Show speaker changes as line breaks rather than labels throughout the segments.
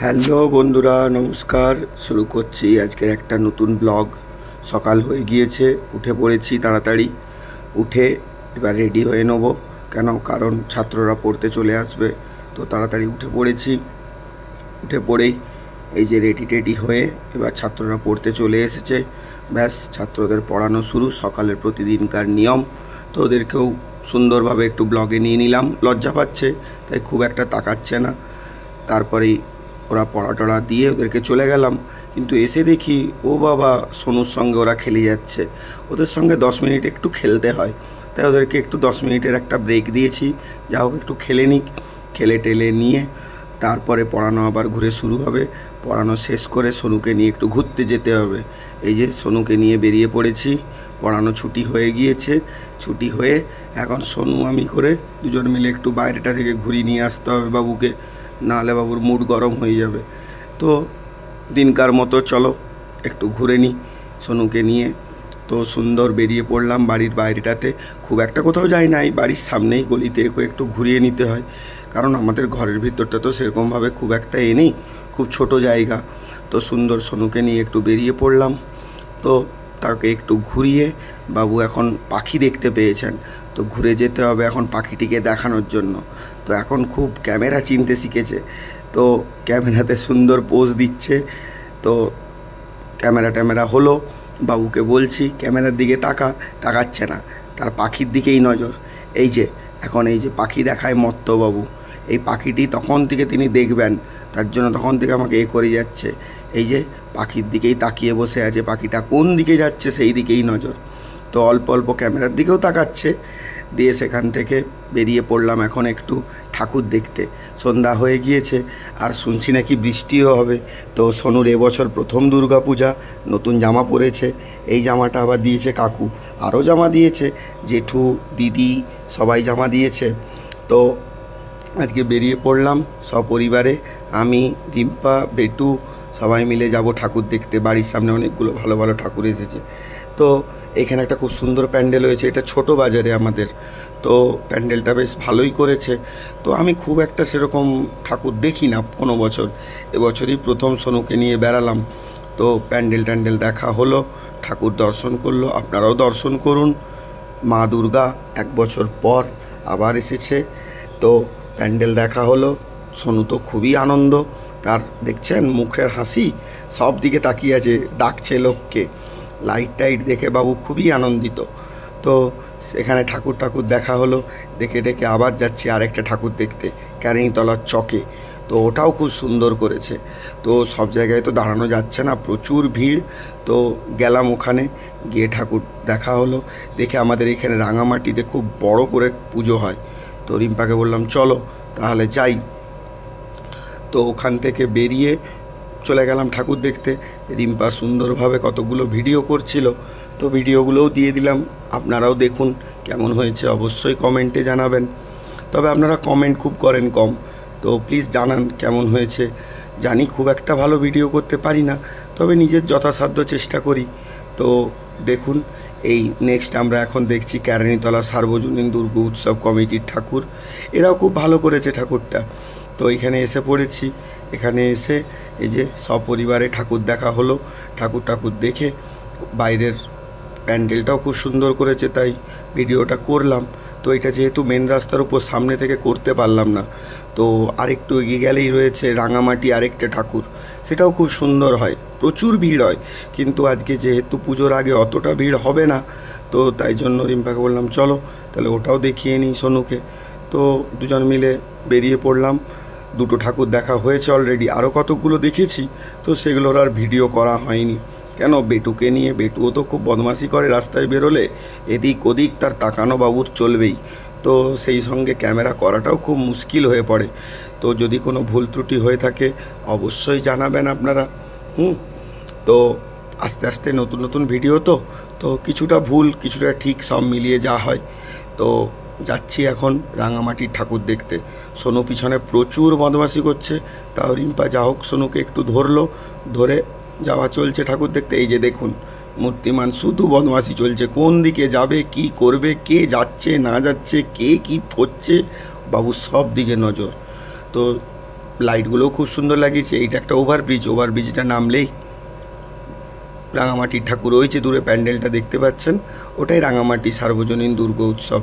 Hello বন্ধুরা, নমস্কার। শুরু করছি আজকের একটা নতুন ব্লগ। সকাল হয়ে গিয়েছে, উঠে পড়েছি তাড়াতাড়ি। উঠে এবার রেডি হয়ে নেবো, কারণ ছাত্ররা পড়তে চলে আসবে, তো তাড়াতাড়ি উঠে পড়েছি। উঠে পড়েই এই যে রেডি হয়ে এবার ছাত্ররা পড়তে চলে এসেছে। ব্যাস, ছাত্রদের পড়ানো শুরু, সকালের প্রতিদিনকার নিয়ম। তো ওদেরকেও সুন্দরভাবে একটু ব্লগে নিয়ে নিলাম। লজ্জা পাচ্ছে তাই খুব একটা তাকাচ্ছে না। তারপরেই ওরা পড়া দিয়ে ওদেরকে চলে গেলাম, কিন্তু এসে দেখি ও বাবা, সোনুর সঙ্গে ওরা খেলে যাচ্ছে। ওদের সঙ্গে 10 মিনিট একটু খেলতে হয়, তাই ওদেরকে একটু 10 মিনিটের একটা ব্রেক দিয়েছি। যা হোক, একটু খেলে নিক। খেলে টেলে নিয়ে তারপরে পড়ানো আবার ঘুরে শুরু হবে। পড়ানো শেষ করে সোনুকে নিয়ে একটু ঘুরতে যেতে হবে। এই যে সোনুকে নিয়ে বেরিয়ে পড়েছি। পড়ানো ছুটি হয়ে গিয়েছে। ছুটি হয়ে এখন সোনু আমি করে দুজন মিলে একটু বাইরেটা থেকে ঘুরিয়ে নিয়ে আসতে হবে বাবুকে, নাহলে বাবুর মুড গরম হয়ে যাবে। তো দিনকার মতো চলো একটু ঘুরে নিই সোনুকে নিয়ে। তো সুন্দর বেরিয়ে পড়লাম বাড়ির বাইরেটাতে। খুব একটা কোথাও যাই নাই, বাড়ির সামনেই গলিতে একটু ঘুরিয়ে নিতে হয়, কারণ আমাদের ঘরের ভিতরটা তো সেরকমভাবে খুব একটা নেই, খুব ছোট জায়গা। তো সুন্দর সোনুকে নিয়ে একটু বেরিয়ে পড়লাম। তো তাকে একটু ঘুরিয়ে, বাবু এখন পাখি দেখতে পেয়েছেন, তো ঘুরে যেতে হবে এখন পাখিটিকে দেখানোর জন্য। তো এখন খুব ক্যামেরা চিনতে শিখেছে, তো ক্যামেরাতে সুন্দর পোজ দিচ্ছে। তো ক্যামেরা হলো, বাবুকে বলছি ক্যামেরার দিকে তাকাচ্ছে না, তার পাখির দিকেই নজর। এই যে এখন এই যে পাখি দেখায় মত্ত বাবু, এই পাখিটি তখন থেকে তিনি দেখবেন, তার জন্য তখন থেকে আমাকে করে যাচ্ছে। এই যে পাখির দিকেই তাকিয়ে বসে আছে, পাখিটা কোন দিকে যাচ্ছে সেই দিকেই নজর। তো অল্প অল্প ক্যামেরার দিকেও তাকাচ্ছে। দিয়ে সেখান থেকে বেরিয়ে পড়লাম এখন একটু ঠাকুর দেখতে। সন্ধ্যা হয়ে গিয়েছে, আর শুনছি নাকি বৃষ্টিও হবে। তো সোনুর এবছর প্রথম দুর্গাপূজা, নতুন জামা পরেছে। এই জামাটা আবার দিয়েছে কাকু, আরও জামা দিয়েছে জেঠু, দিদি, সবাই জামা দিয়েছে। তো আজকে বেরিয়ে পড়লাম সপরিবারে, আমি, রিম্পা, বেটু সবাই মিলে যাব ঠাকুর দেখতে। বাড়ির সামনে অনেকগুলো ভালো ভালো ঠাকুর এসেছে। তো এখানে একটা খুব সুন্দর প্যান্ডেল হয়েছে, এটা ছোট বাজারে আমাদের। তো প্যান্ডেলটা বেশ ভালোই করেছে। তো আমি খুব একটা সেরকম ঠাকুর দেখি না কোনো বছর, এবছরই প্রথম সোনুকে নিয়ে বেড়ালাম। তো প্যান্ডেল দেখা হলো, ঠাকুর দর্শন করলো। আপনারাও দর্শন করুন। মা দুর্গা 1 বছর পর আবার এসেছে। তো প্যান্ডেল দেখা হলো। সোনু তো খুবই আনন্দ, তার দেখছেন মুখের হাসি, সব দিকে তাকিয়ে আছে, ডাকছে লোককে। লাইট দেখে বাবু খুবই আনন্দিত। তো সেখানে ঠাকুর দেখা হলো। দেখে আবার যাচ্ছি আরেকটা ঠাকুর দেখতে, ক্যানিংতলার চকে। তো ওটাও খুব সুন্দর করেছে। তো সব জায়গায় তো দাঁড়ানো যাচ্ছে না, প্রচুর ভিড়। তো গেলাম ওখানে, গিয়ে ঠাকুর দেখা হলো। দেখে আমাদের এখানে রাঙামাটিতে খুব বড় করে পুজো হয়। তো রিম্পাকে বললাম চলো তাহলে যাই। তো ওখান থেকে বেরিয়ে চলে গেলাম ঠাকুর দেখতে। রিম্পা সুন্দরভাবে কতগুলো ভিডিও করছিল, তো ভিডিওগুলোও দিয়ে দিলাম। আপনারাও দেখুন কেমন হয়েছে, অবশ্যই কমেন্টে জানাবেন। তবে আপনারা কমেন্ট খুব করেন কম, তো প্লিজ জানান কেমন হয়েছে। জানি খুব একটা ভালো ভিডিও করতে পারি না, তবে নিজের যথাসাধ্য চেষ্টা করি। তো দেখুন, এই নেক্সট আমরা এখন দেখছি ক্যারানিতলা সার্বজনীন দুর্গা উৎসব কমিটির ঠাকুর। এরাও খুব ভালো করেছে ঠাকুরটা। তো এখানে এসে পড়েছি। এখানে এসে এই যে সপরিবারে ঠাকুর দেখা হলো। ঠাকুর দেখে বাইরের প্যান্ডেলটাও খুব সুন্দর করেছে, তাই ভিডিওটা করলাম। তো এটা যেহেতু মেন রাস্তার উপর, সামনে থেকে করতে পারলাম না। তো আরেকটু এগিয়ে গেলেই রয়েছে রাঙামাটি আরেকটা ঠাকুর, সেটাও খুব সুন্দর হয়, প্রচুর ভিড় হয়। কিন্তু আজকে যেহেতু পুজোর আগে অতটা ভিড় হবে না, তো তাই জন্য রিম্পাকে বললাম চলো তাহলে ওটাও দেখিয়ে নিই সোনুকে। তো দুজন মিলে বেরিয়ে পড়লাম। 2টো ঠাকুর দেখা হয়েছে অলরেডি, আরও কতগুলো দেখেছি, তো সেগুলোর আর ভিডিও করা হয়নি। কেন, বেটুকে নিয়ে, বেটুও তো খুব বদমাশি করে রাস্তায় বেরোলে, এদিক ওদিক তার তাকানো বাবুর চলবেই। তো সেই সঙ্গে ক্যামেরা করাটাও খুব মুশকিল হয়ে পড়ে। তো যদি কোনো ভুল ত্রুটি হয়ে থাকে অবশ্যই জানাবেন আপনারা। তো আস্তে আস্তে নতুন ভিডিও, তো কিছুটা ভুল কিছুটা ঠিক সব মিলিয়ে যা হয়। তো যাচ্ছি এখন রাঙামাটির ঠাকুর দেখতে। সোনু পিছনে প্রচুর বদমাশি করছে, তাও রিম্পা যা হোক সোনুকে একটু ধরে যাওয়া চলছে ঠাকুর দেখতে। এই যে দেখুন, মূর্তিমান শুধু বদমাশি চলছে, কোন দিকে যাবে, কি করবে, কে যাচ্ছে না যাচ্ছে, কে কি করছে, বাবু সব দিকে নজর। তো লাইটগুলোও খুব সুন্দর লাগিয়েছে। এইটা একটা ওভারব্রিজটা নামলেই রাঙামাটির ঠাকুর ওই যে দূরে প্যান্ডেলটা দেখতে পাচ্ছেন, ওটাই রাঙামাটি সার্বজনীন দুর্গা উৎসব।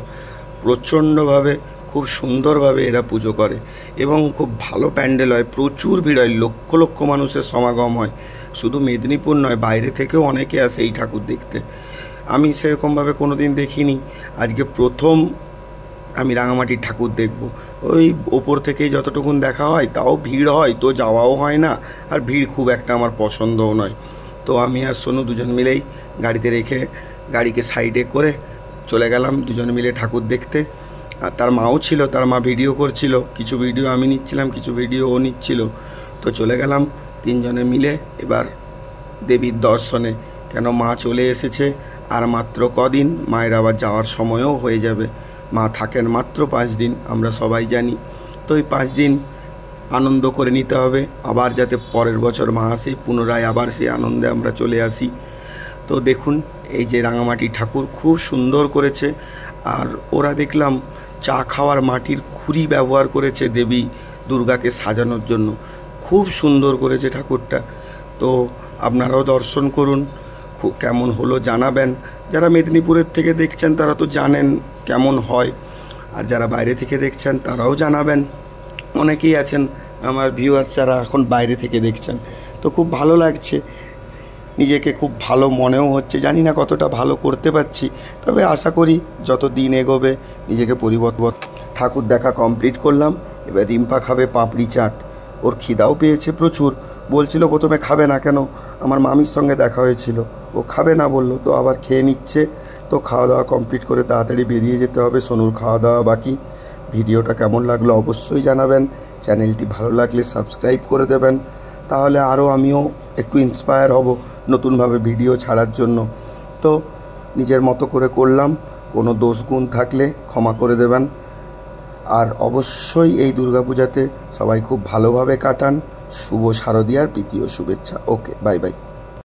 প্রচণ্ডভাবে খুব সুন্দরভাবে এরা পুজো করে এবং খুব ভালো প্যান্ডেল হয়, প্রচুর ভিড় হয়, লক্ষ লক্ষ মানুষের সমাগম হয়। শুধু মেদিনীপুর নয়, বাইরে থেকেও অনেকে আসে এই ঠাকুর দেখতে। আমি সেরকমভাবে কোনো দিন দেখিনি, আজকে প্রথম আমি রাঙামাটির ঠাকুর দেখব। ওই ওপর থেকেই যতটুকুন দেখা হয়, তাও ভিড় হয় তো যাওয়াও হয় না, আর ভিড় খুব একটা আমার পছন্দও নয়। তো আমি আর সোনু দুজন মিলেই গাড়িতে রেখে গাড়িকে সাইডে করে চলে গেলাম দুজনে মিলে ঠাকুর দেখতে। আর তার মাও ছিল, তার মা ভিডিও করছিল, কিছু ভিডিও আমি নিচ্ছিলাম, কিছু ভিডিও ও নিচ্ছিল। তো চলে গেলাম তিনজনে মিলে এবার দেবীর দর্শনে, কেন মা চলে এসেছে আর মাত্র কদিন, মায়ের আবার যাওয়ার সময়ও হয়ে যাবে। মা থাকেন মাত্র 5 দিন, আমরা সবাই জানি। তো এই 5 দিন আনন্দ করে নিতে হবে, আবার যাতে পরের বছর মা আসে পুনরায় আবার সেই আনন্দে আমরা চলে আসি। তো দেখুন এই যে রাঙামাটি ঠাকুর খুব সুন্দর করেছে। আর ওরা দেখলাম চা খাওয়ার মাটির খুরি ব্যবহার করেছে দেবী দুর্গাকে সাজানোর জন্য, খুব সুন্দর করেছে ঠাকুরটা। তো আপনারাও দর্শন করুন, খুব কেমন হলো জানাবেন। যারা মেদিনীপুরের থেকে দেখছেন তারা তো জানেন কেমন হয়, আর যারা বাইরে থেকে দেখছেন তারাও জানাবেন। অনেকেই আছেন আমার ভিউয়ার্স যারা এখন বাইরে থেকে দেখছেন। তো খুব ভালো লাগছে, নিজেকে খুব ভালো মনেও হচ্ছে, জানি না কতটা ভালো করতে পারছি, তবে আশা করি যত দিন এগোবে নিজেকে পরিবর্তন। ঠাকুর দেখা কমপ্লিট করলাম, এবার রিম্পা খাবে পাপড়ি চাট। ওর খিদাও পেয়েছে প্রচুর, বলছিল প্রথমে খাবে না, কেন আমার মামির সঙ্গে দেখা হয়েছিল, ও খাবে না বললো, তো আবার খেয়ে নিচ্ছে। তো খাওয়া দাওয়া কমপ্লিট করে তাড়াতাড়ি বেরিয়ে যেতে হবে, সোনুর খাওয়া দাওয়া বাকি। ভিডিওটা কেমন লাগলো অবশ্যই জানাবেন, চ্যানেলটি ভালো লাগলে সাবস্ক্রাইব করে দেবেন, তাহলে আরও আমিও একটু ইন্সপায়ার হব নতুনভাবে ভিডিও ছাড়ার জন্য। তো নিজের মতো করে করলাম, কোনো দোষ গুণ থাকলে ক্ষমা করে দেবেন। আর অবশ্যই এই দুর্গাপূজাতে সবাই খুব ভালোভাবে কাটান। শুভ শারদীয়ার প্রীতি ও শুভেচ্ছা। ওকে, বাই বাই।